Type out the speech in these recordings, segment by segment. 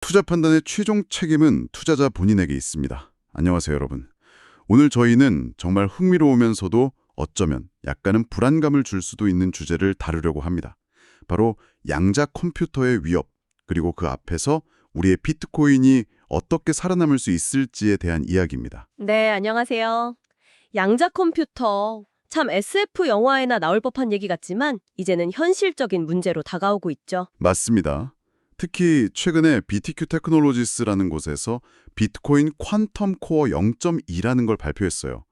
투자 판단의 최종 책임은 투자자 본인에게 있습니다. 안녕하세요, 여러분. 오늘 저희는 정말 흥미로우면서도 어쩌면 약간은 불안감을 줄 수도 있는 주제를 다루려고 합니다. 바로 양자 컴퓨터의 위협, 그리고 그 앞에서 우리의 비트코인이 어떻게 살아남을 수 있을지에 대한 이야기입니다. 네, 안녕하세요. 양자 컴퓨터. 참 SF 영화에나 나올 법한 얘기 같지만 이제는 현실적인 문제로 다가오고 있죠. 맞습니다. 특히 최근에 BTQ 테크놀로지스라는 곳에서 비트코인 퀀텀 코어 0.2라는 걸 발표했어요.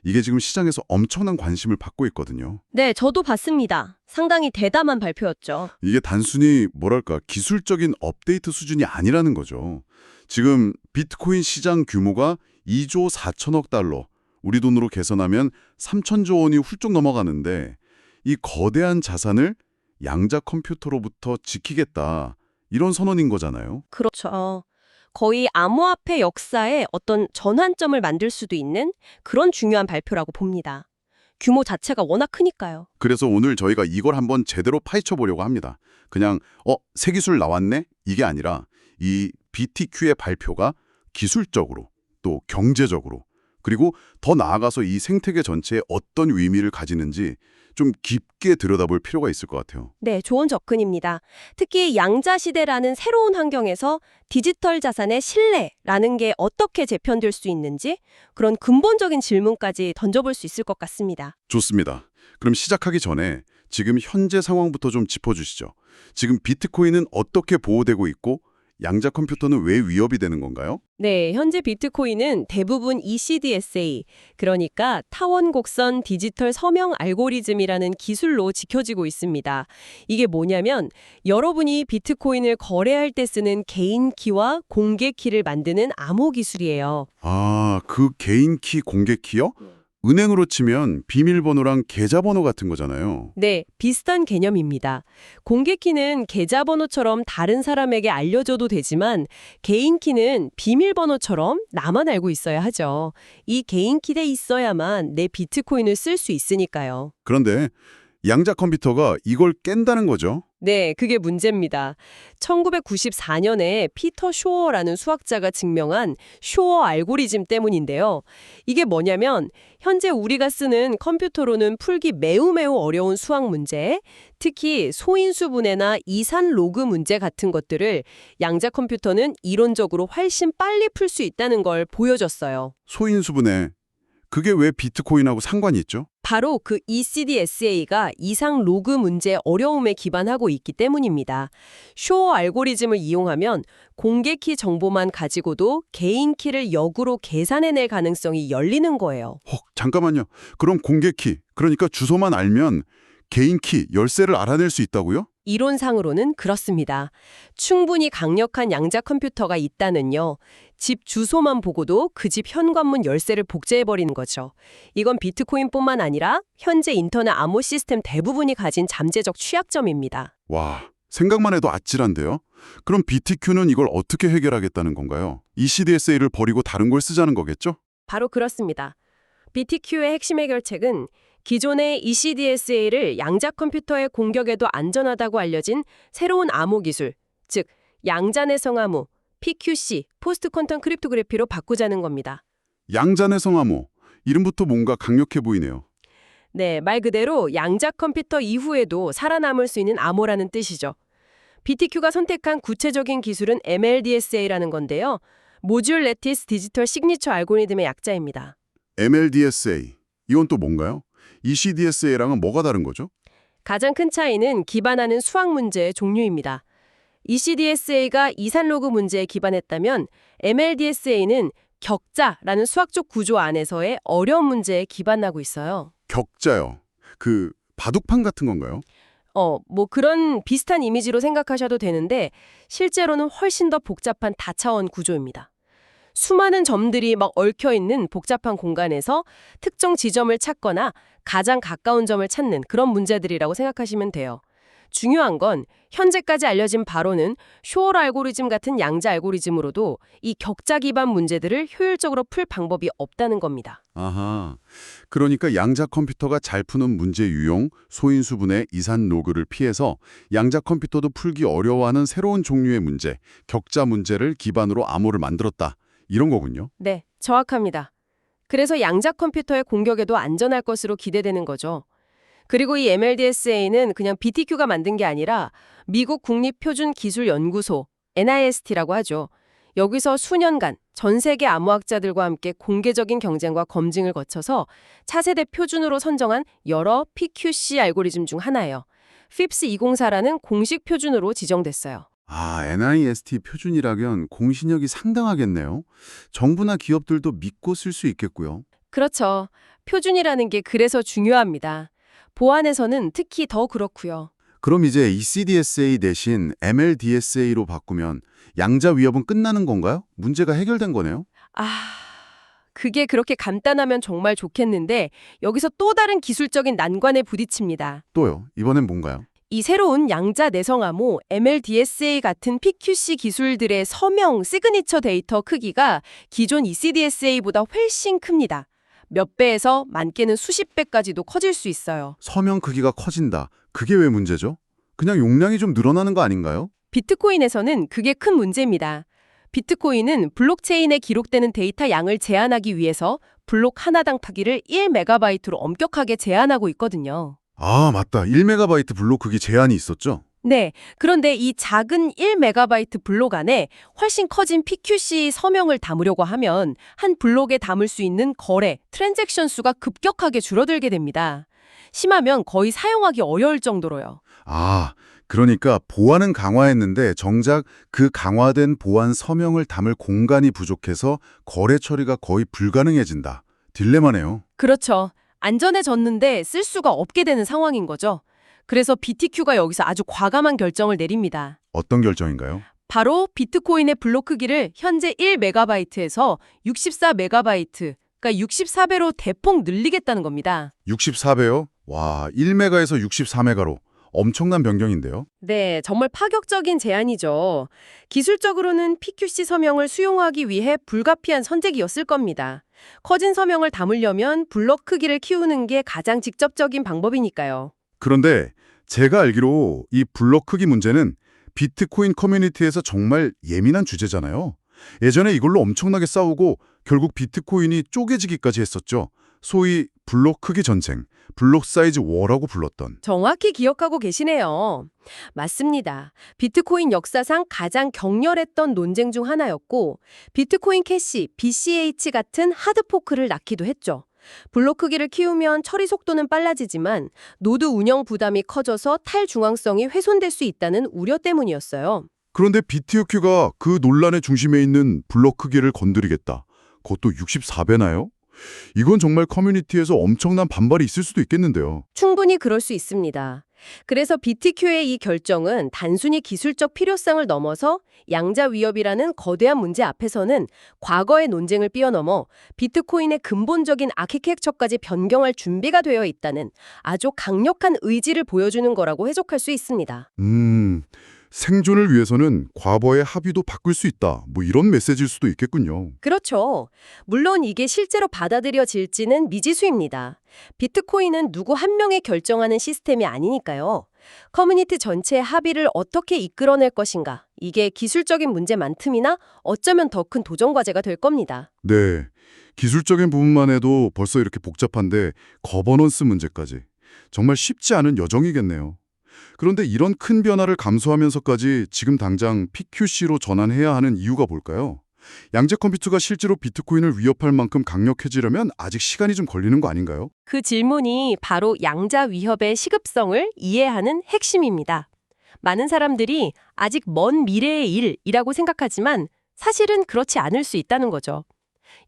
이게 지금 시장에서 엄청난 관심을 받고 있거든요. 네, 저도 봤습니다. 상당히 대담한 발표였죠. 이게 단순히 뭐랄까 기술적인 업데이트 수준이 아니라는 거죠. 지금 비트코인 시장 규모가 2조 4천억 달러, 우리 돈으로 계산하면 3천조 원이 훌쩍 넘어가는데 이 거대한 자산을 양자 컴퓨터로부터 지키겠다. 이런 선언인 거잖아요. 그렇죠. 거의 암호화폐 역사에 어떤 전환점을 만들 수도 있는 그런 중요한 발표라고 봅니다. 규모 자체가 워낙 크니까요. 그래서 오늘 저희가 이걸 한번 제대로 파헤쳐 보려고 합니다. 그냥 새 기술 나왔네? 이게 아니라 이 BTQ의 발표가 기술적으로 또 경제적으로 그리고 더 나아가서 이 생태계 전체에 어떤 의미를 가지는지 좀 깊게 들여다볼 필요가 있을 것 같아요. 네, 좋은 접근입니다. 특히 양자 시대라는 새로운 환경에서 디지털 자산의 신뢰라는 게 어떻게 재편될 수 있는지 그런 근본적인 질문까지 던져볼 수 있을 것 같습니다. 좋습니다. 그럼 시작하기 전에 지금 현재 상황부터 좀 짚어주시죠. 지금 비트코인은 어떻게 보호되고 있고 양자 컴퓨터는 왜 위협이 되는 건가요? 네, 현재 비트코인은 대부분 ECDSA, 그러니까 타원 곡선 디지털 서명 알고리즘이라는 기술로 지켜지고 있습니다. 이게 뭐냐면 여러분이 비트코인을 거래할 때 쓰는 개인 키와 공개 키를 만드는 암호 기술이에요. 아, 그 개인 키, 공개 키요? 은행으로 치면 비밀번호랑 계좌번호 같은 거잖아요. 네, 비슷한 개념입니다. 공개 키는 계좌번호처럼 다른 사람에게 알려줘도 되지만 개인 키는 비밀번호처럼 나만 알고 있어야 하죠. 이 개인 키에 있어야만 내 비트코인을 쓸 수 있으니까요. 그런데 양자 컴퓨터가 이걸 깬다는 거죠. 네, 그게 문제입니다. 1994년에 피터 쇼어라는 수학자가 증명한 쇼어 알고리즘 때문인데요. 이게 뭐냐면 현재 우리가 쓰는 컴퓨터로는 풀기 매우 어려운 수학 문제, 특히 소인수분해나 이산 로그 문제 같은 것들을 양자 컴퓨터는 이론적으로 훨씬 빨리 풀 수 있다는 걸 보여줬어요. 소인수분해. 그게 왜 비트코인하고 상관이 있죠? 바로 그 ECDSA가 이상 로그 문제의 어려움에 기반하고 있기 때문입니다. 쇼어 알고리즘을 이용하면 공개 키 정보만 가지고도 개인 키를 역으로 계산해낼 가능성이 열리는 거예요. 잠깐만요. 그럼 공개 키, 그러니까 주소만 알면 개인 키, 열쇠를 알아낼 수 있다고요? 이론상으로는 그렇습니다. 충분히 강력한 양자 컴퓨터가 있다는요. 집 주소만 보고도 그 집 현관문 열쇠를 복제해버리는 거죠. 이건 비트코인뿐만 아니라 현재 인터넷 암호 시스템 대부분이 가진 잠재적 취약점입니다. 와, 생각만 해도 아찔한데요? 그럼 BTQ는 이걸 어떻게 해결하겠다는 건가요? ECDSA를 버리고 다른 걸 쓰자는 거겠죠? 바로 그렇습니다. BTQ의 핵심 해결책은 기존의 ECDSA를 양자 컴퓨터의 공격에도 안전하다고 알려진 새로운 암호 기술, 즉 양자내성 암호, PQC, 포스트 퀀텀 크립토그래피로 바꾸자는 겁니다. 양자내성 암호. 이름부터 뭔가 강력해 보이네요. 네, 말 그대로 양자 컴퓨터 이후에도 살아남을 수 있는 암호라는 뜻이죠. BTQ가 선택한 구체적인 기술은 MLDSA라는 건데요. 모듈 레티스 디지털 시그니처 알고리즘의 약자입니다. MLDSA. 이건 또 뭔가요? ECDSA랑은 뭐가 다른 거죠? 가장 큰 차이는 기반하는 수학 문제의 종류입니다. ECDSA가 이산로그 문제에 기반했다면 MLDSA는 격자라는 수학적 구조 안에서의 어려운 문제에 기반하고 있어요. 격자요. 그 바둑판 같은 건가요? 뭐 그런 비슷한 이미지로 생각하셔도 되는데 실제로는 훨씬 더 복잡한 다차원 구조입니다. 수많은 점들이 막 얽혀있는 복잡한 공간에서 특정 지점을 찾거나 가장 가까운 점을 찾는 그런 문제들이라고 생각하시면 돼요. 중요한 건 현재까지 알려진 바로는 쇼어 알고리즘 같은 양자 알고리즘으로도 이 격자 기반 문제들을 효율적으로 풀 방법이 없다는 겁니다. 아하. 그러니까 양자 컴퓨터가 잘 푸는 문제 유형, 소인수분해, 이산 로그를 피해서 양자 컴퓨터도 풀기 어려워하는 새로운 종류의 문제, 격자 문제를 기반으로 암호를 만들었다. 이런 거군요. 네, 정확합니다. 그래서 양자 컴퓨터의 공격에도 안전할 것으로 기대되는 거죠. 그리고 이 MLDSA는 그냥 BTQ가 만든 게 아니라 미국 국립표준기술연구소, NIST라고 하죠. 여기서 수년간 전 세계 암호학자들과 함께 공개적인 경쟁과 검증을 거쳐서 차세대 표준으로 선정한 여러 PQC 알고리즘 중 하나예요. FIPS 204라는 공식 표준으로 지정됐어요. 아, NIST 표준이라면 공신력이 상당하겠네요. 정부나 기업들도 믿고 쓸 수 있겠고요. 그렇죠. 표준이라는 게 그래서 중요합니다. 보안에서는 특히 더 그렇고요. 그럼 이제 ECDSA 대신 MLDSA로 바꾸면 양자 위협은 끝나는 건가요? 문제가 해결된 거네요? 그게 그렇게 간단하면 정말 좋겠는데 여기서 또 다른 기술적인 난관에 부딪힙니다. 또요? 이번엔 뭔가요? 이 새로운 양자 내성암호 MLDSA 같은 PQC 기술들의 서명 시그니처 데이터 크기가 기존 ECDSA보다 훨씬 큽니다. 몇 배에서 많게는 수십 배까지도 커질 수 있어요. 서명 크기가 커진다. 그게 왜 문제죠? 그냥 용량이 좀 늘어나는 거 아닌가요? 비트코인에서는 그게 큰 문제입니다. 비트코인은 블록체인에 기록되는 데이터 양을 제한하기 위해서 블록 하나당 크기를 1MB로 엄격하게 제한하고 있거든요. 아, 맞다. 1MB 블록 크기 제한이 있었죠? 네, 그런데 이 작은 1MB 블록 안에 훨씬 커진 PQC 서명을 담으려고 하면 한 블록에 담을 수 있는 거래, 트랜잭션 수가 급격하게 줄어들게 됩니다. 심하면 거의 사용하기 어려울 정도로요. 아, 그러니까 보안은 강화했는데 정작 그 강화된 보안 서명을 담을 공간이 부족해서 거래 처리가 거의 불가능해진다. 딜레마네요. 그렇죠. 안전해졌는데 쓸 수가 없게 되는 상황인 거죠. 그래서 BTQ가 여기서 아주 과감한 결정을 내립니다. 어떤 결정인가요? 바로 비트코인의 블록 크기를 현재 1MB에서 64MB, 그러니까 64배로 대폭 늘리겠다는 겁니다. 64배요? 와, 1메가에서 64메가로. 엄청난 변경인데요. 네, 정말 파격적인 제안이죠. 기술적으로는 PQC 서명을 수용하기 위해 불가피한 선택이었을 겁니다. 커진 서명을 담으려면 블록 크기를 키우는 게 가장 직접적인 방법이니까요. 그런데 제가 알기로 이 블록 크기 문제는 비트코인 커뮤니티에서 정말 예민한 주제잖아요. 예전에 이걸로 엄청나게 싸우고 결국 비트코인이 쪼개지기까지 했었죠. 소위 블록 크기 전쟁, 블록 사이즈 워라고 불렀던. 정확히 기억하고 계시네요. 맞습니다. 비트코인 역사상 가장 격렬했던 논쟁 중 하나였고 비트코인 캐시, BCH 같은 하드포크를 낳기도 했죠. 블록 크기를 키우면 처리 속도는 빨라지지만 노드 운영 부담이 커져서 탈중앙성이 훼손될 수 있다는 우려 때문이었어요. 그런데 BTOQ가 그 논란의 중심에 있는 블록 크기를 건드리겠다. 그것도 64배나요? 이건 정말 커뮤니티에서 엄청난 반발이 있을 수도 있겠는데요. 충분히 그럴 수 있습니다. 그래서 BTQ의 이 결정은 단순히 기술적 필요성을 넘어서 양자 위협이라는 거대한 문제 앞에서는 과거의 논쟁을 뛰어넘어 비트코인의 근본적인 아키텍처까지 변경할 준비가 되어 있다는 아주 강력한 의지를 보여주는 거라고 해석할 수 있습니다. 생존을 위해서는 과거의 합의도 바꿀 수 있다. 뭐 이런 메시지일 수도 있겠군요. 그렇죠. 물론 이게 실제로 받아들여질지는 미지수입니다. 비트코인은 누구 한 명이 결정하는 시스템이 아니니까요. 커뮤니티 전체의 합의를 어떻게 이끌어낼 것인가. 이게 기술적인 문제만 틈이나 어쩌면 더 큰 도전 과제가 될 겁니다. 네. 기술적인 부분만 해도 벌써 이렇게 복잡한데 거버넌스 문제까지. 정말 쉽지 않은 여정이겠네요. 그런데 이런 큰 변화를 감수하면서까지 지금 당장 PQC로 전환해야 하는 이유가 뭘까요? 양자 컴퓨터가 실제로 비트코인을 위협할 만큼 강력해지려면 아직 시간이 좀 걸리는 거 아닌가요? 그 질문이 바로 양자 위협의 시급성을 이해하는 핵심입니다. 많은 사람들이 아직 먼 미래의 일이라고 생각하지만 사실은 그렇지 않을 수 있다는 거죠.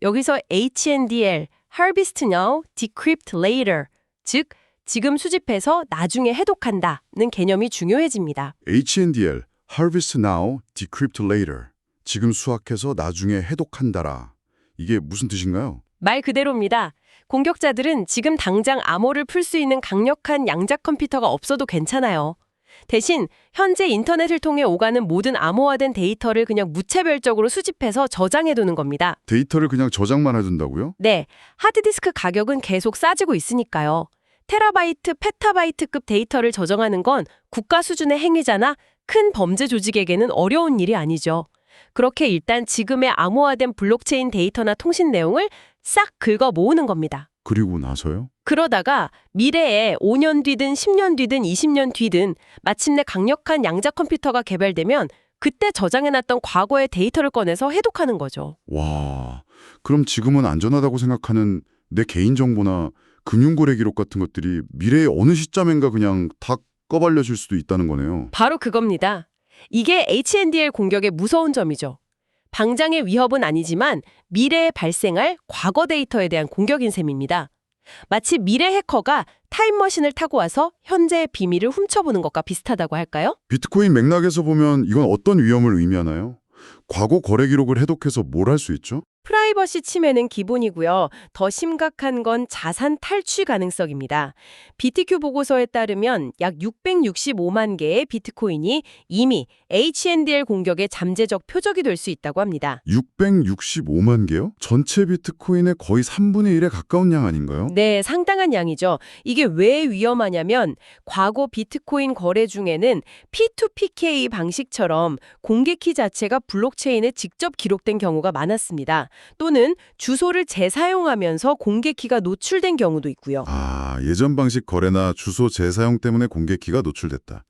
여기서 HNDL, Harvest Now, Decrypt Later, 즉 지금 수집해서 나중에 해독한다는 개념이 중요해집니다. HNDL, Harvest Now, Decrypt Later. 지금 수확해서 나중에 해독한다라. 이게 무슨 뜻인가요? 말 그대로입니다. 공격자들은 지금 당장 암호를 풀 수 있는 강력한 양자 컴퓨터가 없어도 괜찮아요. 대신 현재 인터넷을 통해 오가는 모든 암호화된 데이터를 그냥 무차별적으로 수집해서 저장해두는 겁니다. 데이터를 그냥 저장만 해둔다고요? 네, 하드디스크 가격은 계속 싸지고 있으니까요. 테라바이트, 페타바이트급 데이터를 저장하는 건 국가 수준의 행위자나 큰 범죄 조직에게는 어려운 일이 아니죠. 그렇게 일단 지금의 암호화된 블록체인 데이터나 통신 내용을 싹 긁어 모으는 겁니다. 그리고 나서요? 그러다가 미래에 5년 뒤든 10년 뒤든 20년 뒤든 마침내 강력한 양자 컴퓨터가 개발되면 그때 저장해놨던 과거의 데이터를 꺼내서 해독하는 거죠. 와, 그럼 지금은 안전하다고 생각하는 내 개인정보나 금융거래 기록 같은 것들이 미래의 어느 시점인가 그냥 다 꺼발려질 수도 있다는 거네요. 바로 그겁니다. 이게 HNDL 공격의 무서운 점이죠. 당장의 위협은 아니지만 미래에 발생할 과거 데이터에 대한 공격인 셈입니다. 마치 미래 해커가 타임머신을 타고 와서 현재의 비밀을 훔쳐보는 것과 비슷하다고 할까요? 비트코인 맥락에서 보면 이건 어떤 위험을 의미하나요? 과거 거래 기록을 해독해서 뭘 할 수 있죠? 프라이버시 침해는 기본이고요. 더 심각한 건 자산 탈취 가능성입니다. BTQ 보고서에 따르면 약 665만 개의 비트코인이 이미 HNDL 공격의 잠재적 표적이 될 수 있다고 합니다. 665만 개요? 전체 비트코인의 거의 3분의 1에 가까운 양 아닌가요? 네, 상당한 양이죠. 이게 왜 위험하냐면 과거 비트코인 거래 중에는 P2PK 방식처럼 공개키 자체가 블록체인에 직접 기록된 경우가 많았습니다. 또는 주소를 재사용하면서 공개키가 노출된 경우도 있고요. 아, 예전 방식 거래나 주소 재사용 때문에 공개키가 노출됐다.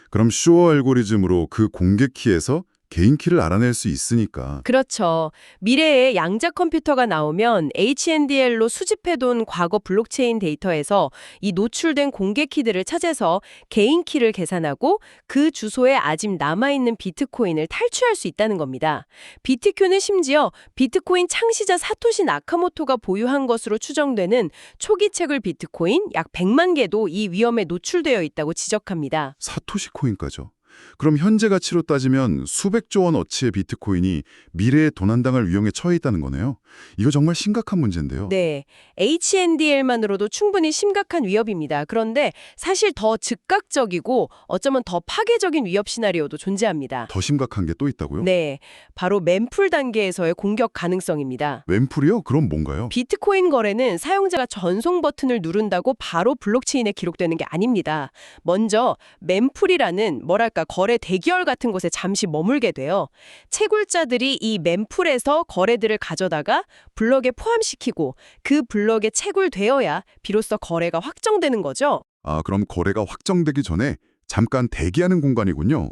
그럼 슈어 알고리즘으로 그 공개키에서 개인키를 알아낼 수 있으니까. 그렇죠. 미래에 양자 컴퓨터가 나오면 HNDL로 수집해둔 과거 블록체인 데이터에서 이 노출된 공개 키들을 찾아서 개인 키를 계산하고 그 주소에 아직 남아있는 비트코인을 탈취할 수 있다는 겁니다. BTQ는 심지어 비트코인 창시자 사토시 나카모토가 보유한 것으로 추정되는 초기 채굴 비트코인 약 100만 개도 이 위험에 노출되어 있다고 지적합니다. 사토시 코인까죠. 그럼 현재 가치로 따지면 수백조 원 어치의 비트코인이 미래에 도난당할 위험에 처해 있다는 거네요. 이거 정말 심각한 문제인데요. 네, HNDL만으로도 충분히 심각한 위협입니다. 그런데 사실 더 즉각적이고 어쩌면 더 파괴적인 위협 시나리오도 존재합니다. 더 심각한 게 또 있다고요? 네, 바로 mempool 단계에서의 공격 가능성입니다. mempool이요? 그럼 뭔가요? 비트코인 거래는 사용자가 전송 버튼을 누른다고 바로 블록체인에 기록되는 게 아닙니다. 먼저 mempool이라는 뭐랄까 거래 대기열 같은 곳에 잠시 머물게 돼요. 채굴자들이 이 mempool에서 거래들을 가져다가 블럭에 포함시키고 그 블럭에 채굴되어야 비로소 거래가 확정되는 거죠. 아, 그럼 거래가 확정되기 전에 잠깐 대기하는 공간이군요.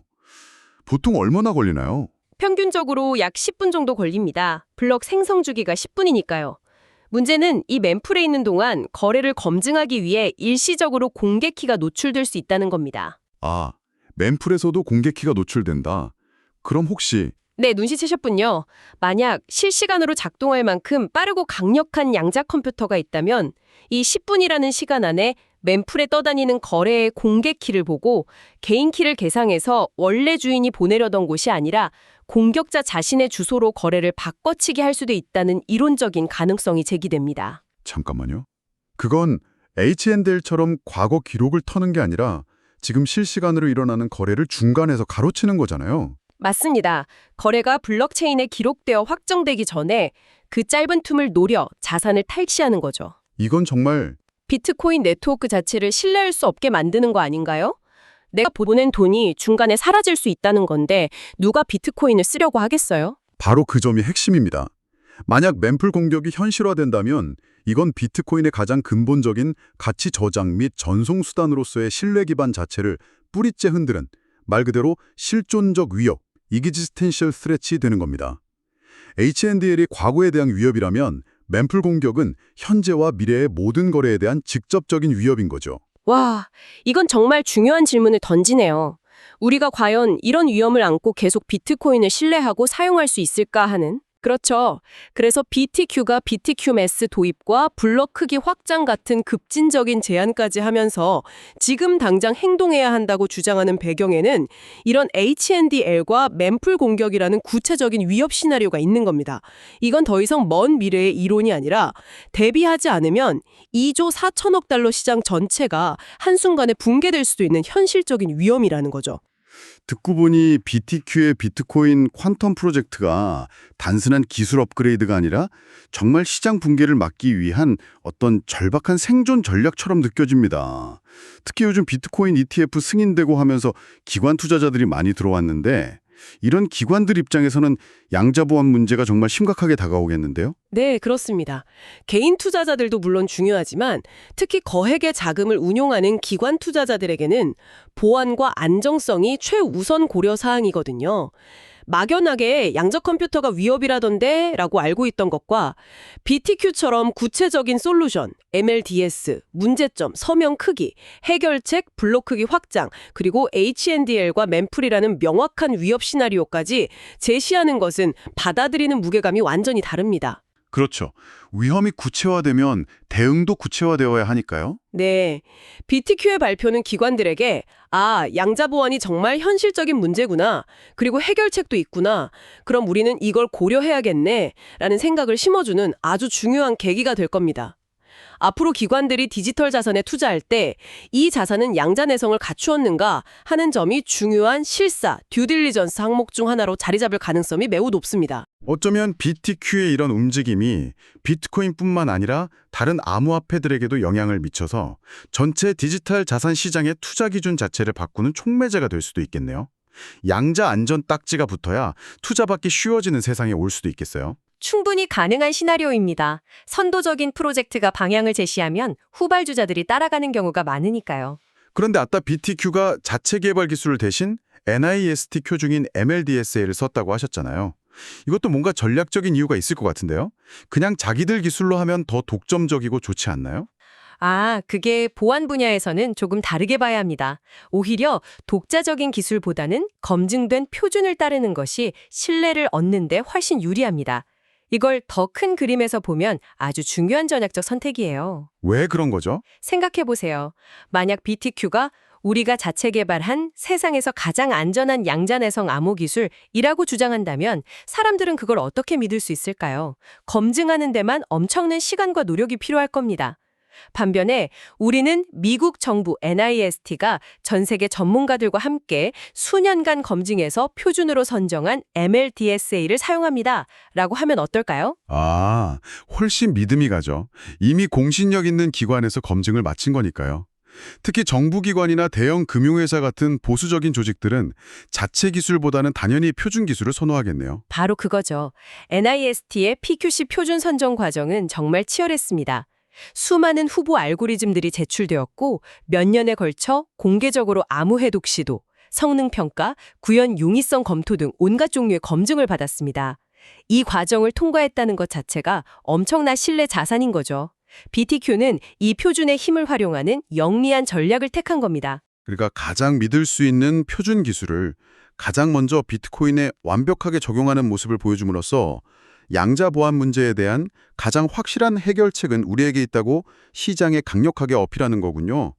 보통 얼마나 걸리나요? 평균적으로 약 10분 정도 걸립니다. 블럭 생성 주기가 10분이니까요. 문제는 이 mempool에 있는 동안 거래를 검증하기 위해 일시적으로 공개키가 노출될 수 있다는 겁니다. 아, 멤풀에서도 공개키가 노출된다. 그럼 혹시 네, 눈치채셨군요. 만약 실시간으로 작동할 만큼 빠르고 강력한 양자 컴퓨터가 있다면 이 10분이라는 시간 안에 mempool에 떠다니는 거래의 공개키를 보고 개인키를 계상해서 원래 주인이 보내려던 곳이 아니라 공격자 자신의 주소로 거래를 바꿔치기 할 수도 있다는 이론적인 가능성이 제기됩니다. 잠깐만요. 그건 HNDL처럼 과거 기록을 터는 게 아니라 지금 실시간으로 일어나는 거래를 중간에서 가로치는 거잖아요. 맞습니다. 거래가 블록체인에 기록되어 확정되기 전에 그 짧은 틈을 노려 자산을 탈취하는 거죠. 이건 정말 비트코인 네트워크 자체를 신뢰할 수 없게 만드는 거 아닌가요? 내가 보낸 돈이 중간에 사라질 수 있다는 건데 누가 비트코인을 쓰려고 하겠어요? 바로 그 점이 핵심입니다. 만약 멤풀 공격이 현실화된다면 이건 비트코인의 가장 근본적인 가치 저장 및 전송 수단으로서의 신뢰 기반 자체를 뿌리째 흔드는 말 그대로 실존적 위협, 이기지스텐셜 스트레치 되는 겁니다. HNDL이 과거에 대한 위협이라면 멤풀 공격은 현재와 미래의 모든 거래에 대한 직접적인 위협인 거죠. 와, 이건 정말 중요한 질문을 던지네요. 우리가 과연 이런 위험을 안고 계속 비트코인을 신뢰하고 사용할 수 있을까 하는? 그렇죠. 그래서 BTQ가 BTQMS 도입과 블럭 크기 확장 같은 급진적인 제안까지 하면서 지금 당장 행동해야 한다고 주장하는 배경에는 이런 H&DL과 mem풀 공격이라는 구체적인 위협 시나리오가 있는 겁니다. 이건 더 이상 먼 미래의 이론이 아니라 대비하지 않으면 2조 4천억 달러 시장 전체가 한순간에 붕괴될 수도 있는 현실적인 위험이라는 거죠. 듣고 보니 BTQ의 비트코인 퀀텀 프로젝트가 단순한 기술 업그레이드가 아니라 정말 시장 붕괴를 막기 위한 어떤 절박한 생존 전략처럼 느껴집니다. 특히 요즘 비트코인 ETF 승인되고 하면서 기관 투자자들이 많이 들어왔는데 이런 기관들 입장에서는 양자 보안 문제가 정말 심각하게 다가오겠는데요? 네, 그렇습니다. 개인 투자자들도 물론 중요하지만 특히 거액의 자금을 운용하는 기관 투자자들에게는 보안과 안정성이 최우선 고려 사항이거든요. 막연하게 양자 컴퓨터가 위협이라던데 라고 알고 있던 것과 BTQ처럼 구체적인 솔루션, MLDS, 문제점, 서명 크기, 해결책, 블록 크기 확장, 그리고 H&DL과 mem풀이라는 명확한 위협 시나리오까지 제시하는 것은 받아들이는 무게감이 완전히 다릅니다. 그렇죠. 위험이 구체화되면 대응도 구체화되어야 하니까요. 네. BTQ의 발표는 기관들에게 양자 보안이 정말 현실적인 문제구나. 그리고 해결책도 있구나. 그럼 우리는 이걸 고려해야겠네. 라는 생각을 심어주는 아주 중요한 계기가 될 겁니다. 앞으로 기관들이 디지털 자산에 투자할 때 이 자산은 양자 내성을 갖추었는가 하는 점이 중요한 실사, 듀딜리전스 항목 중 하나로 자리 잡을 가능성이 매우 높습니다. 어쩌면 BTQ의 이런 움직임이 비트코인뿐만 아니라 다른 암호화폐들에게도 영향을 미쳐서 전체 디지털 자산 시장의 투자 기준 자체를 바꾸는 촉매제가 될 수도 있겠네요. 양자 안전 딱지가 붙어야 투자받기 쉬워지는 세상에 올 수도 있겠어요. 충분히 가능한 시나리오입니다. 선도적인 프로젝트가 방향을 제시하면 후발주자들이 따라가는 경우가 많으니까요. 그런데 아까 BTQ가 자체 개발 기술을 대신 NIST 표준인 MLDSA를 썼다고 하셨잖아요. 이것도 뭔가 전략적인 이유가 있을 것 같은데요. 그냥 자기들 기술로 하면 더 독점적이고 좋지 않나요? 그게 보안 분야에서는 조금 다르게 봐야 합니다. 오히려 독자적인 기술보다는 검증된 표준을 따르는 것이 신뢰를 얻는 데 훨씬 유리합니다. 이걸 더 큰 그림에서 보면 아주 중요한 전략적 선택이에요. 왜 그런 거죠? 생각해보세요. 만약 BTQ가 우리가 자체 개발한 세상에서 가장 안전한 양자내성 암호 기술이라고 주장한다면 사람들은 그걸 어떻게 믿을 수 있을까요? 검증하는 데만 엄청난 시간과 노력이 필요할 겁니다. 반면에 우리는 미국 정부 NIST가 전 세계 전문가들과 함께 수년간 검증해서 표준으로 선정한 MLDSA를 사용합니다. 라고 하면 어떨까요? 훨씬 믿음이 가죠. 이미 공신력 있는 기관에서 검증을 마친 거니까요. 특히 정부기관이나 대형 금융회사 같은 보수적인 조직들은 자체 기술보다는 당연히 표준 기술을 선호하겠네요. 바로 그거죠. NIST의 PQC 표준 선정 과정은 정말 치열했습니다. 수많은 후보 알고리즘들이 제출되었고 몇 년에 걸쳐 공개적으로 암호 해독 시도, 성능 평가, 구현 용이성 검토 등 온갖 종류의 검증을 받았습니다. 이 과정을 통과했다는 것 자체가 엄청난 신뢰 자산인 거죠. BTQ는 이 표준의 힘을 활용하는 영리한 전략을 택한 겁니다. 그러니까 가장 믿을 수 있는 표준 기술을 가장 먼저 비트코인에 완벽하게 적용하는 모습을 보여줌으로써 양자 보안 문제에 대한 가장 확실한 해결책은 우리에게 있다고 시장에 강력하게 어필하는 거군요.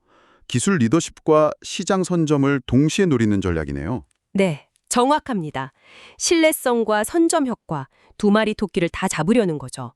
기술 리더십과 시장 선점을 동시에 노리는 전략이네요. 네, 정확합니다. 신뢰성과 선점 효과, 두 마리 토끼를 다 잡으려는 거죠.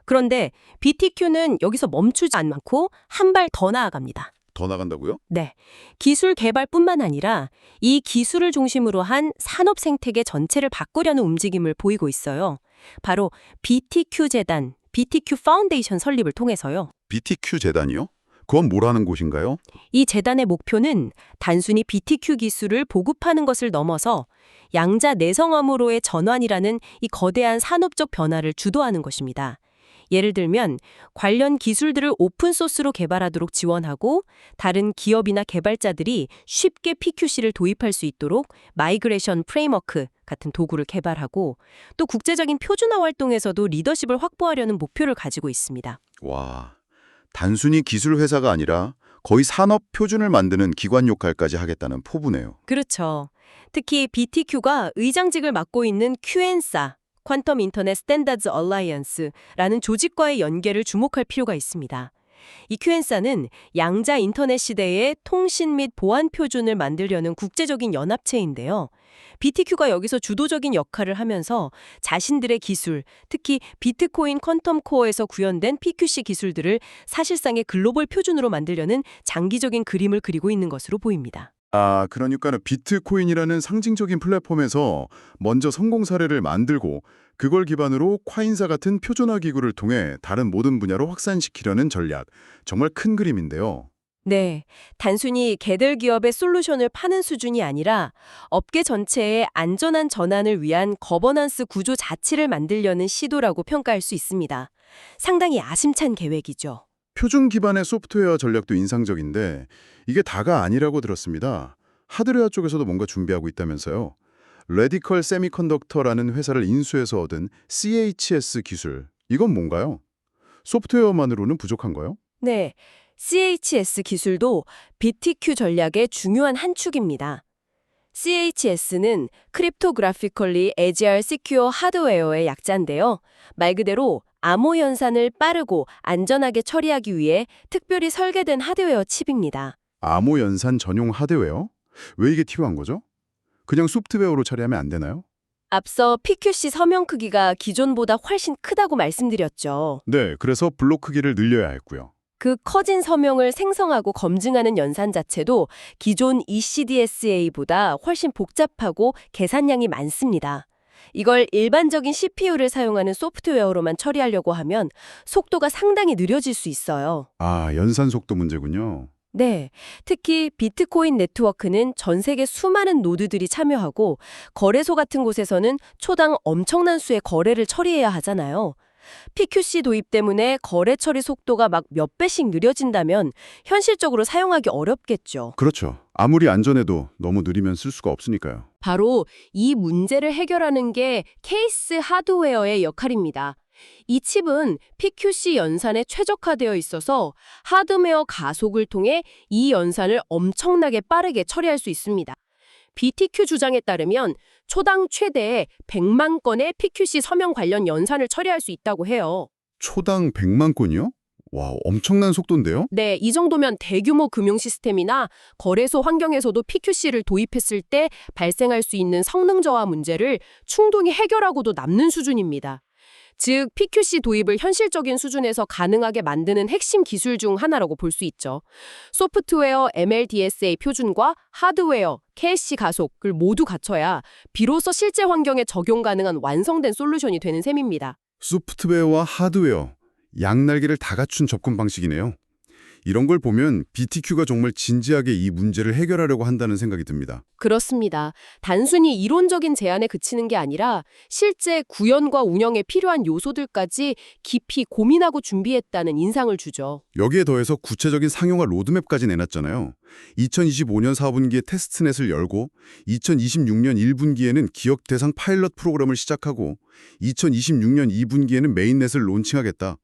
그런데 BTQ는 여기서 멈추지 않고 한 발 더 나아갑니다. 더 나간다고요? 네, 기술 개발뿐만 아니라 이 기술을 중심으로 한 산업 생태계 전체를 바꾸려는 움직임을 보이고 있어요. 바로 BTQ 재단, BTQ 파운데이션 설립을 통해서요. BTQ 재단이요? 그건 뭐라는 곳인가요? 이 재단의 목표는 단순히 BTQ 기술을 보급하는 것을 넘어서 양자 내성 암호로의 전환이라는 이 거대한 산업적 변화를 주도하는 것입니다. 예를 들면 관련 기술들을 오픈소스로 개발하도록 지원하고 다른 기업이나 개발자들이 쉽게 PQC를 도입할 수 있도록 마이그레이션 프레임워크 같은 도구를 개발하고 또 국제적인 표준화 활동에서도 리더십을 확보하려는 목표를 가지고 있습니다. 와, 단순히 기술 회사가 아니라 거의 산업 표준을 만드는 기관 역할까지 하겠다는 포부네요. 그렇죠. 특히 BTQ가 의장직을 맡고 있는 큐엔사 퀀텀 인터넷 스탠다드 얼라이언스라는 조직과의 연계를 주목할 필요가 있습니다. 이 큐엔사는 양자 인터넷 시대의 통신 및 보안 표준을 만들려는 국제적인 연합체인데요. BTQ가 여기서 주도적인 역할을 하면서 자신들의 기술, 특히 비트코인 퀀텀 코어에서 구현된 PQC 기술들을 사실상의 글로벌 표준으로 만들려는 장기적인 그림을 그리고 있는 것으로 보입니다. 아, 그러니까는 비트코인이라는 상징적인 플랫폼에서 먼저 성공 사례를 만들고 그걸 기반으로 콰인사 같은 표준화 기구를 통해 다른 모든 분야로 확산시키려는 전략. 정말 큰 그림인데요. 네, 단순히 개들 기업의 솔루션을 파는 수준이 아니라 업계 전체의 안전한 전환을 위한 거버넌스 구조 자체를 만들려는 시도라고 평가할 수 있습니다. 상당히 야심찬 계획이죠. 표준 기반의 소프트웨어 전략도 인상적인데 이게 다가 아니라고 들었습니다. 하드웨어 쪽에서도 뭔가 준비하고 있다면서요. 레디컬 세미컨덕터라는 회사를 인수해서 얻은 CHS 기술. 이건 뭔가요? 소프트웨어만으로는 부족한가요? 네, CHS 기술도 BTQ 전략의 중요한 한 축입니다. CHS는 크립토그래피컬리 에지얼 시큐어 하드웨어의 약자인데요. 말 그대로 암호 연산을 빠르고 안전하게 처리하기 위해 특별히 설계된 하드웨어 칩입니다. 암호 연산 전용 하드웨어? 왜 이게 필요한 거죠? 그냥 소프트웨어로 처리하면 안 되나요? 앞서 PQC 서명 크기가 기존보다 훨씬 크다고 말씀드렸죠. 네, 그래서 블록 크기를 늘려야 했고요. 그 커진 서명을 생성하고 검증하는 연산 자체도 기존 ECDSA보다 훨씬 복잡하고 계산량이 많습니다. 이걸 일반적인 CPU를 사용하는 소프트웨어로만 처리하려고 하면 속도가 상당히 느려질 수 있어요. 아, 연산 속도 문제군요. 네, 특히 비트코인 네트워크는 전 세계 수많은 노드들이 참여하고 거래소 같은 곳에서는 초당 엄청난 수의 거래를 처리해야 하잖아요. PQC 도입 때문에 거래 처리 속도가 막 몇 배씩 느려진다면 현실적으로 사용하기 어렵겠죠. 그렇죠. 아무리 안전해도 너무 느리면 쓸 수가 없으니까요. 바로 이 문제를 해결하는 게 케이스 하드웨어의 역할입니다. 이 칩은 PQC 연산에 최적화되어 있어서 하드웨어 가속을 통해 이 연산을 엄청나게 빠르게 처리할 수 있습니다. BTQ 주장에 따르면 초당 최대 100만 건의 PQC 서명 관련 연산을 처리할 수 있다고 해요. 초당 100만 건이요? 와, 엄청난 속도인데요? 네, 이 정도면 대규모 금융 시스템이나 거래소 환경에서도 PQC를 도입했을 때 발생할 수 있는 성능 저하 문제를 충분히 해결하고도 남는 수준입니다. 즉, PQC 도입을 현실적인 수준에서 가능하게 만드는 핵심 기술 중 하나라고 볼 수 있죠. 소프트웨어 MLDSA 표준과 하드웨어 캐시 가속을 모두 갖춰야 비로소 실제 환경에 적용 가능한 완성된 솔루션이 되는 셈입니다. 소프트웨어와 하드웨어, 양날개를 다 갖춘 접근 방식이네요. 이런 걸 보면 BTQ가 정말 진지하게 이 문제를 해결하려고 한다는 생각이 듭니다. 그렇습니다. 단순히 이론적인 제안에 그치는 게 아니라 실제 구현과 운영에 필요한 요소들까지 깊이 고민하고 준비했다는 인상을 주죠. 여기에 더해서 구체적인 상용화 로드맵까지 내놨잖아요. 2025년 4분기에 테스트넷을 열고 2026년 1분기에는 기업 대상 파일럿 프로그램을 시작하고 2026년 2분기에는 메인넷을 론칭하겠다.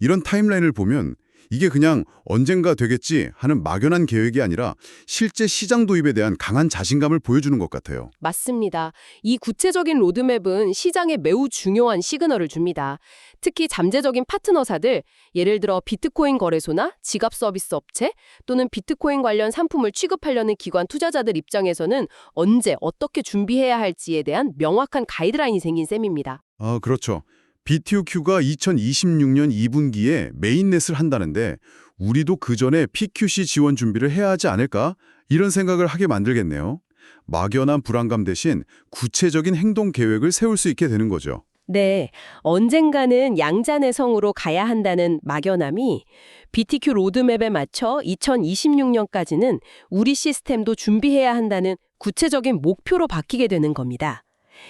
이런 타임라인을 보면 이게 그냥 언젠가 되겠지 하는 막연한 계획이 아니라 실제 시장 도입에 대한 강한 자신감을 보여주는 것 같아요. 맞습니다. 이 구체적인 로드맵은 시장에 매우 중요한 시그널을 줍니다. 특히 잠재적인 파트너사들, 예를 들어 비트코인 거래소나 지갑 서비스 업체 또는 비트코인 관련 상품을 취급하려는 기관 투자자들 입장에서는 언제 어떻게 준비해야 할지에 대한 명확한 가이드라인이 생긴 셈입니다. 아, 그렇죠. BTQ가 2026년 2분기에 메인넷을 한다는데 우리도 그 전에 PQC 지원 준비를 해야 하지 않을까? 이런 생각을 하게 만들겠네요. 막연한 불안감 대신 구체적인 행동 계획을 세울 수 있게 되는 거죠. 네, 언젠가는 양자내성으로 가야 한다는 막연함이 BTQ 로드맵에 맞춰 2026년까지는 우리 시스템도 준비해야 한다는 구체적인 목표로 바뀌게 되는 겁니다.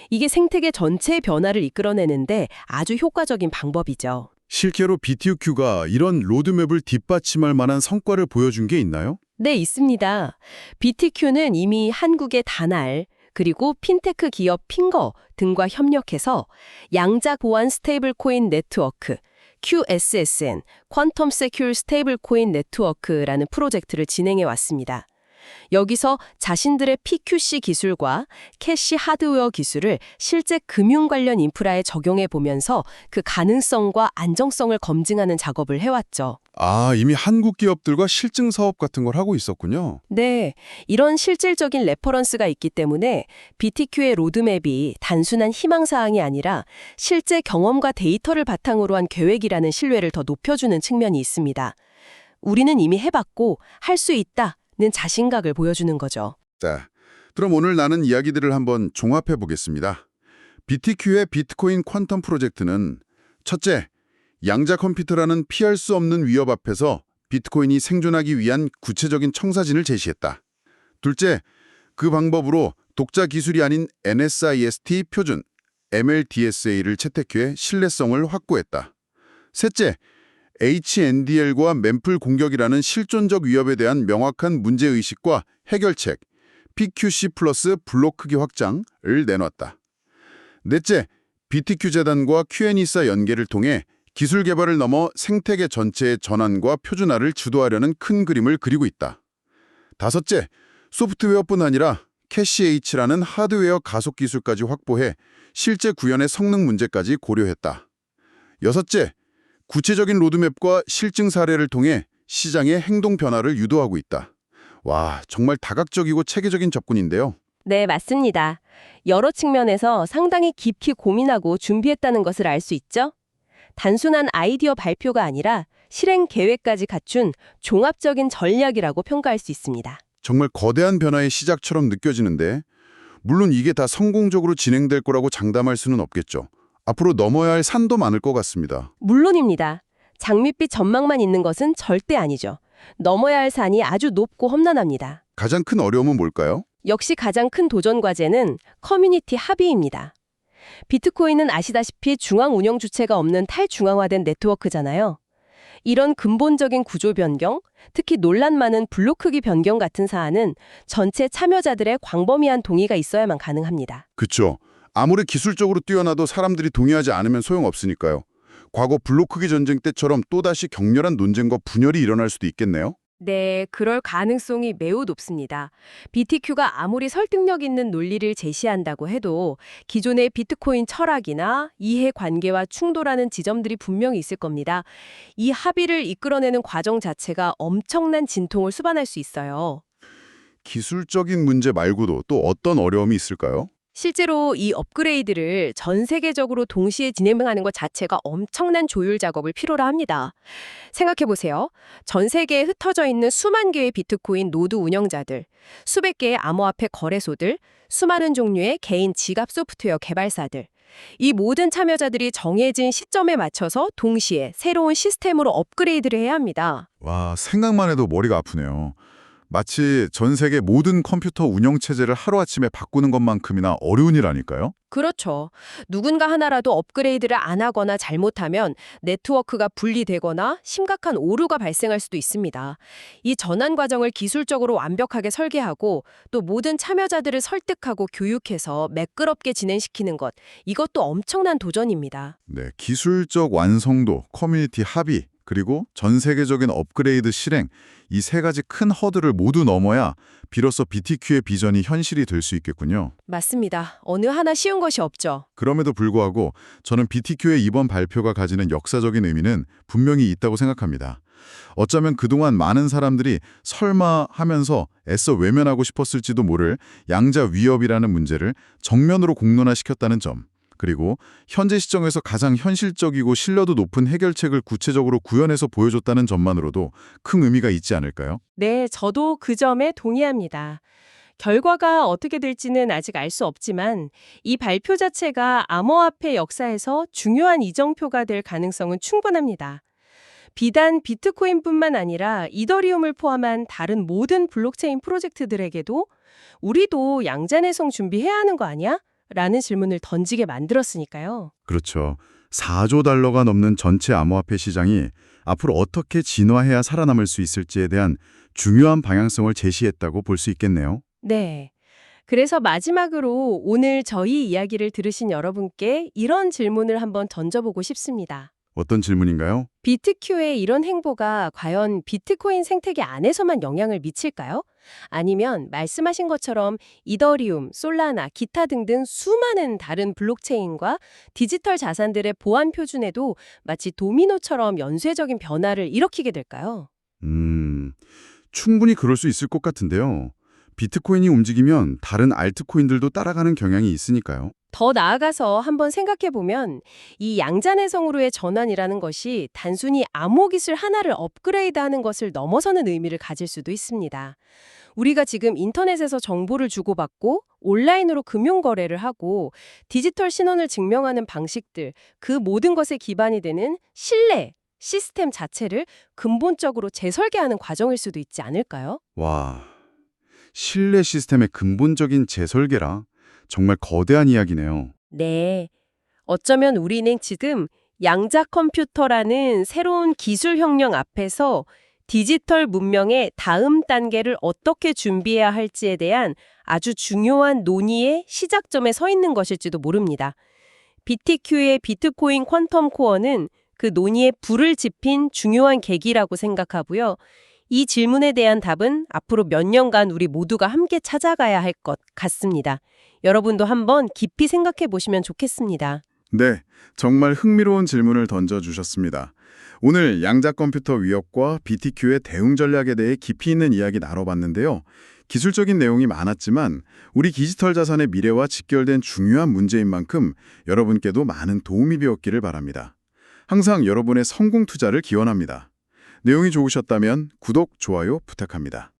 이게 생태계 전체의 변화를 이끌어내는데 아주 효과적인 방법이죠. 실제로 BTQ가 이런 로드맵을 뒷받침할 만한 성과를 보여준 게 있나요? 네, 있습니다. BTQ는 이미 한국의 다날, 그리고 핀테크 기업 핑거 등과 협력해서 양자 보안 스테이블 코인 네트워크, QSSN, 퀀텀 세큐어 스테이블 코인 네트워크라는 프로젝트를 진행해 왔습니다. 여기서 자신들의 PQC 기술과 캐시 하드웨어 기술을 실제 금융 관련 인프라에 적용해 보면서 그 가능성과 안정성을 검증하는 작업을 해왔죠. 아, 이미 한국 기업들과 실증 사업 같은 걸 하고 있었군요. 네, 이런 실질적인 레퍼런스가 있기 때문에 BTQ의 로드맵이 단순한 희망사항이 아니라 실제 경험과 데이터를 바탕으로 한 계획이라는 신뢰를 더 높여주는 측면이 있습니다. 우리는 이미 해봤고 할 수 있다는 자신감을 보여주는 거죠. 자, 그럼 오늘 나눈 이야기들을 한번 종합해 보겠습니다. BTQ의 비트코인 퀀텀 프로젝트는 첫째, 양자 컴퓨터라는 피할 수 없는 위협 앞에서 비트코인이 생존하기 위한 구체적인 청사진을 제시했다. 둘째, 그 방법으로 독자 기술이 아닌 NSIST 표준, MLDSA를 채택해 신뢰성을 확보했다. 셋째, HNDL과 멤플 공격이라는 실존적 위협에 대한 명확한 문제의식과 해결책, PQC 플러스 블록 크기 확장을 내놨다. 넷째, BTQ 재단과 Q&A사 연계를 통해 기술 개발을 넘어 생태계 전체의 전환과 표준화를 주도하려는 큰 그림을 그리고 있다. 다섯째, 소프트웨어뿐 아니라 캐시-H라는 하드웨어 가속 기술까지 확보해 실제 구현의 성능 문제까지 고려했다. 여섯째, 구체적인 로드맵과 실증 사례를 통해 시장의 행동 변화를 유도하고 있다. 와, 정말 다각적이고 체계적인 접근인데요. 네, 맞습니다. 여러 측면에서 상당히 깊이 고민하고 준비했다는 것을 알 수 있죠? 단순한 아이디어 발표가 아니라 실행 계획까지 갖춘 종합적인 전략이라고 평가할 수 있습니다. 정말 거대한 변화의 시작처럼 느껴지는데 물론 이게 다 성공적으로 진행될 거라고 장담할 수는 없겠죠. 앞으로 넘어야 할 산도 많을 것 같습니다. 물론입니다. 장밋빛 전망만 있는 것은 절대 아니죠. 넘어야 할 산이 아주 높고 험난합니다. 가장 큰 어려움은 뭘까요? 역시 가장 큰 도전 과제는 커뮤니티 합의입니다. 비트코인은 아시다시피 중앙 운영 주체가 없는 탈중앙화된 네트워크잖아요. 이런 근본적인 구조 변경, 특히 논란 많은 블록 크기 변경 같은 사안은 전체 참여자들의 광범위한 동의가 있어야만 가능합니다. 그쵸. 아무리 기술적으로 뛰어나도 사람들이 동의하지 않으면 소용없으니까요. 과거 블록 크기 전쟁 때처럼 또다시 격렬한 논쟁과 분열이 일어날 수도 있겠네요. 네, 그럴 가능성이 매우 높습니다. BTQ가 아무리 설득력 있는 논리를 제시한다고 해도 기존의 비트코인 철학이나 이해관계와 충돌하는 지점들이 분명히 있을 겁니다. 이 합의를 이끌어내는 과정 자체가 엄청난 진통을 수반할 수 있어요. 기술적인 문제 말고도 또 어떤 어려움이 있을까요? 실제로 이 업그레이드를 전 세계적으로 동시에 진행하는 것 자체가 엄청난 조율 작업을 필요로 합니다. 생각해보세요. 전 세계에 흩어져 있는 수만 개의 비트코인 노드 운영자들, 수백 개의 암호화폐 거래소들, 수많은 종류의 개인 지갑 소프트웨어 개발사들. 이 모든 참여자들이 정해진 시점에 맞춰서 동시에 새로운 시스템으로 업그레이드를 해야 합니다. 와, 생각만 해도 머리가 아프네요. 마치 전 세계 모든 컴퓨터 운영체제를 하루아침에 바꾸는 것만큼이나 어려운 일 아닐까요? 그렇죠. 누군가 하나라도 업그레이드를 안 하거나 잘못하면 네트워크가 분리되거나 심각한 오류가 발생할 수도 있습니다. 이 전환 과정을 기술적으로 완벽하게 설계하고 또 모든 참여자들을 설득하고 교육해서 매끄럽게 진행시키는 것, 이것도 엄청난 도전입니다. 네, 기술적 완성도, 커뮤니티 합의, 그리고 전 세계적인 업그레이드 실행, 이 세 가지 큰 허들을 모두 넘어야 비로소 BTQ의 비전이 현실이 될 수 있겠군요. 맞습니다. 어느 하나 쉬운 것이 없죠. 그럼에도 불구하고 저는 BTQ의 이번 발표가 가지는 역사적인 의미는 분명히 있다고 생각합니다. 어쩌면 그동안 많은 사람들이 설마 하면서 애써 외면하고 싶었을지도 모를 양자 위협이라는 문제를 정면으로 공론화시켰다는 점, 그리고 현재 시점에서 가장 현실적이고 신뢰도 높은 해결책을 구체적으로 구현해서 보여줬다는 점만으로도 큰 의미가 있지 않을까요? 네, 저도 그 점에 동의합니다. 결과가 어떻게 될지는 아직 알 수 없지만 이 발표 자체가 암호화폐 역사에서 중요한 이정표가 될 가능성은 충분합니다. 비단 비트코인뿐만 아니라 이더리움을 포함한 다른 모든 블록체인 프로젝트들에게도 우리도 양자내성 준비해야 하는 거 아니야? 라는 질문을 던지게 만들었으니까요. 그렇죠. 4조 달러가 넘는 전체 암호화폐 시장이 앞으로 어떻게 진화해야 살아남을 수 있을지에 대한 중요한 방향성을 제시했다고 볼 수 있겠네요. 네. 그래서 마지막으로 오늘 저희 이야기를 들으신 여러분께 이런 질문을 한번 던져보고 싶습니다. 어떤 질문인가요? 비트Q의 이런 행보가 과연 비트코인 생태계 안에서만 영향을 미칠까요? 아니면 말씀하신 것처럼 이더리움, 솔라나, 기타 등등 수많은 다른 블록체인과 디지털 자산들의 보안 표준에도 마치 도미노처럼 연쇄적인 변화를 일으키게 될까요? 충분히 그럴 수 있을 것 같은데요. 비트코인이 움직이면 다른 알트코인들도 따라가는 경향이 있으니까요. 더 나아가서 한번 생각해보면 이 양자내성으로의 전환이라는 것이 단순히 암호기술 하나를 업그레이드하는 것을 넘어서는 의미를 가질 수도 있습니다. 우리가 지금 인터넷에서 정보를 주고받고 온라인으로 금융거래를 하고 디지털 신원을 증명하는 방식들, 그 모든 것에 기반이 되는 신뢰, 시스템 자체를 근본적으로 재설계하는 과정일 수도 있지 않을까요? 와, 신뢰 시스템의 근본적인 재설계라 정말 거대한 이야기네요. 네. 어쩌면 우리는 지금 양자 컴퓨터라는 새로운 기술 혁명 앞에서 디지털 문명의 다음 단계를 어떻게 준비해야 할지에 대한 아주 중요한 논의의 시작점에 서 있는 것일지도 모릅니다. BTQ의 비트코인 퀀텀 코어는 그 논의에 불을 지핀 중요한 계기라고 생각하고요. 이 질문에 대한 답은 앞으로 몇 년간 우리 모두가 함께 찾아가야 할 것 같습니다. 여러분도 한번 깊이 생각해 보시면 좋겠습니다. 네, 정말 흥미로운 질문을 던져주셨습니다. 오늘 양자 컴퓨터 위협과 BTQ의 대응 전략에 대해 깊이 있는 이야기 나눠봤는데요. 기술적인 내용이 많았지만 우리 디지털 자산의 미래와 직결된 중요한 문제인 만큼 여러분께도 많은 도움이 되었기를 바랍니다. 항상 여러분의 성공 투자를 기원합니다. 내용이 좋으셨다면 구독, 좋아요 부탁합니다.